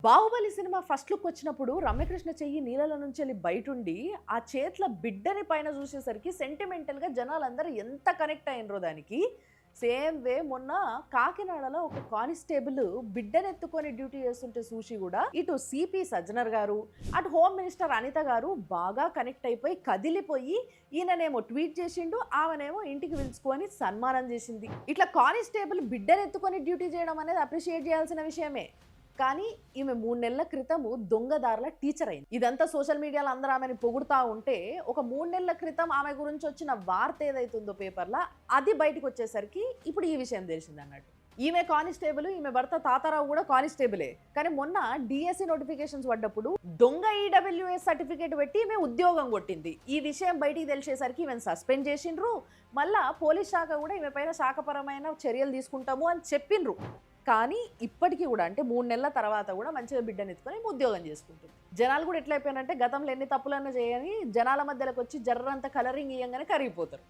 Baahubali cinema first look వచ్చినప్పుడు రమ్యకృష్ణ చెయ్యి నీళ్ళలో నుంచి వెళ్ళి బయటుండి ఆ చేతుల బిడ్డని పైన చూసేసరికి సెంటిమెంటల్ గా జనాలందరూ ఎంత కనెక్ట్ అయినరో దానికి సేమ్ వే మొన్న కాకినాడలో ఒక కానిస్టేబుల్ బిడ్డనెత్తుకొని డ్యూటీ చేస్తుంటే చూసి కూడా ఇటు సిపి సజ్జనర్ గారు అటు హోమ్ మినిస్టర్ అనిత గారు బాగా కనెక్ట్ అయిపోయి కదిలిపోయి ఈయననేమో ట్వీట్ చేసిండు ఆమెనేమో ఇంటికి పిలుచుకొని సన్మానం చేసింది. ఇట్లా కానిస్టేబుల్ బిడ్డనెత్తుకొని డ్యూటీ చేయడం అనేది అప్రిషియేట్ చేయాల్సిన విషయమే. కానీ ఈమె 3 నెలల క్రితము దొంగదారుల టీచర్ అయింది. ఇదంతా సోషల్ మీడియాలో అందరూ ఆమెను పొగుడుతా ఉంటే ఒక 3 నెలల క్రితం ఆమె గురించి వచ్చిన వార్త ఏదైతుందో పేపర్లో అది బయటకు వచ్చేసరికి ఇప్పుడు ఈ విషయం తెలిసింది అన్నట్టు. ఈమె కానిస్టేబుల్, ఈమె భర్త తాతారావు కూడా కానిస్టేబులే. కానీ మొన్న డిఎస్సి నోటిఫికేషన్స్ పడ్డప్పుడు దొంగ ఈడబ్ల్యూఎస్ సర్టిఫికేట్ పెట్టి ఈమె ఉద్యోగం కొట్టింది. ఈ విషయం బయటికి తెలిసేసరికి ఈమెను సస్పెండ్ చేసిండ్రు. మళ్ళా పోలీస్ శాఖ కూడా ఈమె పైన శాఖపరమైన చర్యలు తీసుకుంటాము అని చెప్పిండ్రు. కానీ ఇప్పటికీ కూడా అంటే 3 నెలల తర్వాత కూడా మంచిగా బిడ్డను ఎత్తుకొని ఉద్యోగం చేసుకుంటుంది. జనాలు కూడా ఎట్లయిపోయారంటే గతంలో ఎన్ని తప్పులన్నా చేయని జనాల మధ్యలోకి వచ్చి జర్రంత కలరింగ్ ఇయ్యంగానే కరిగిపోతారు.